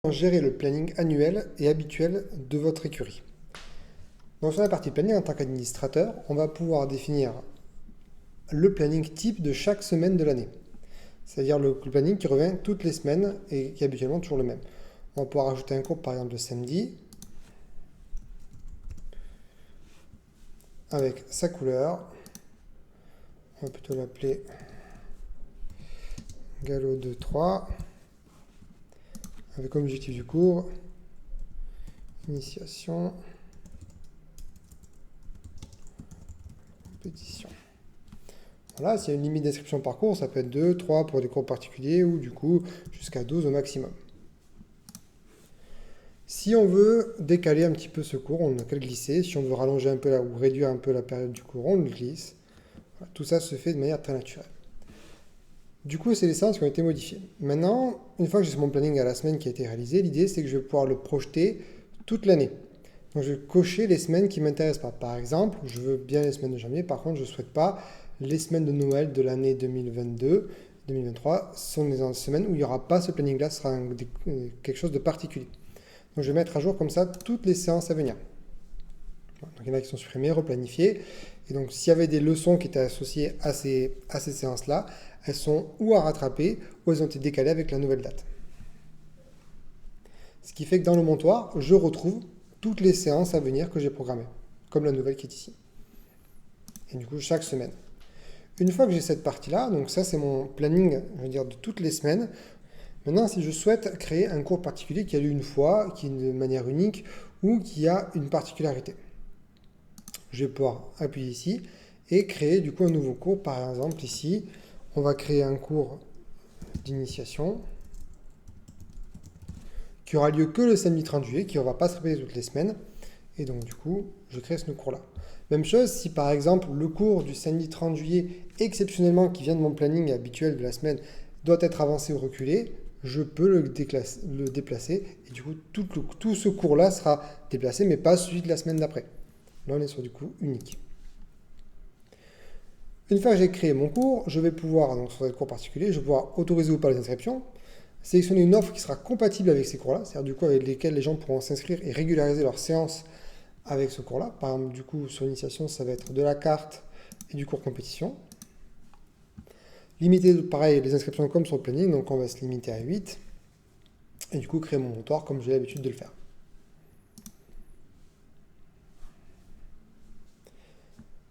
Gérer le planning annuel et habituel de votre écurie. Donc sur la partie planning, en tant qu'administrateur, on va pouvoir définir le planning type de chaque semaine de l'année. C'est-à-dire le planning qui revient toutes les semaines et qui est habituellement toujours le même. On va pouvoir ajouter un cours par exemple le samedi avec sa couleur. On va plutôt l'appeler Galop 2-3 avec comme objectif du cours initiation, compétition. Voilà, s'il y a une limite d'inscription par cours, ça peut être 2, 3 pour des cours particuliers ou du coup jusqu'à 12 au maximum. Si on veut décaler un petit peu ce cours, on n'a qu'à le glisser. Si on veut rallonger un peu ou réduire un peu la période du cours, on le glisse. Voilà, tout ça se fait de manière très naturelle. Du coup, c'est les séances qui ont été modifiées. Maintenant, une fois que j'ai mon planning à la semaine qui a été réalisé, l'idée c'est que je vais pouvoir le projeter toute l'année. Donc je vais cocher les semaines qui ne m'intéressent pas. Par exemple, je veux bien les semaines de janvier, par contre je ne souhaite pas les semaines de Noël de l'année 2022, 2023 sont des semaines où il n'y aura pas ce planning-là, ce sera quelque chose de particulier. Donc je vais mettre à jour comme ça toutes les séances à venir. Donc il y en a qui sont supprimées, replanifiées. Et donc s'il y avait des leçons qui étaient associées à ces séances-là, elles sont ou à rattraper ou elles ont été décalées avec la nouvelle date. Ce qui fait que dans le montoir, je retrouve toutes les séances à venir que j'ai programmées, comme la nouvelle qui est ici. Et du coup, chaque semaine. Une fois que j'ai cette partie-là, donc ça c'est mon planning, je veux dire, de toutes les semaines. Maintenant, si je souhaite créer un cours particulier qui a lieu une fois, qui est de manière unique, ou qui a une particularité, je vais pouvoir appuyer ici et créer du coup un nouveau cours. Par exemple, ici, on va créer un cours d'initiation qui aura lieu que le samedi 30 juillet, qui ne va pas se répéter toutes les semaines. Et donc du coup, je crée ce cours-là. Même chose, si par exemple le cours du samedi 30 juillet, exceptionnellement qui vient de mon planning habituel de la semaine, doit être avancé ou reculé, je peux le déplacer. Et du coup, tout ce cours-là sera déplacé, mais pas celui de la semaine d'après. Là, on est sur du coup unique. Une fois que j'ai créé mon cours, je vais pouvoir, donc sur ce cours particulier, je vais pouvoir autoriser ou pas les inscriptions, sélectionner une offre qui sera compatible avec ces cours-là, c'est-à-dire du coup avec lesquels les gens pourront s'inscrire et régulariser leurs séances avec ce cours-là. Par exemple, du coup, sur l'initiation, ça va être de la carte et du cours compétition. Limiter, pareil, les inscriptions comme sur le planning, donc on va se limiter à 8. Et du coup, créer mon montoir comme j'ai l'habitude de le faire.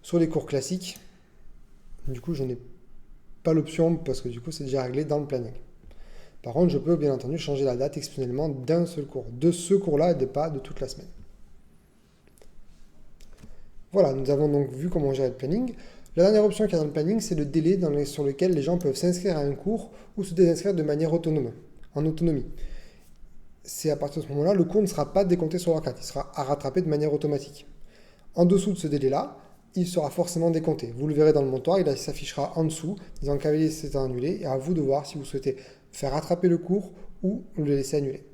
Sur les cours classiques, du coup, je n'ai pas l'option parce que du coup, c'est déjà réglé dans le planning. Par contre, je peux bien entendu changer la date exceptionnellement d'un seul cours, de ce cours-là et pas de toute la semaine. Voilà, nous avons donc vu comment gérer le planning. La dernière option qu'il y a dans le planning, c'est le délai sur lequel les gens peuvent s'inscrire à un cours ou se désinscrire de manière autonome, en autonomie. C'est à partir de ce moment-là, le cours ne sera pas décompté sur leur carte, il sera à rattraper de manière automatique. En dessous de ce délai-là, il sera forcément décompté. Vous le verrez dans le montoir, il s'affichera en dessous, disant cavalier c'est annulé, et à vous de voir si vous souhaitez faire rattraper le cours ou le laisser annuler.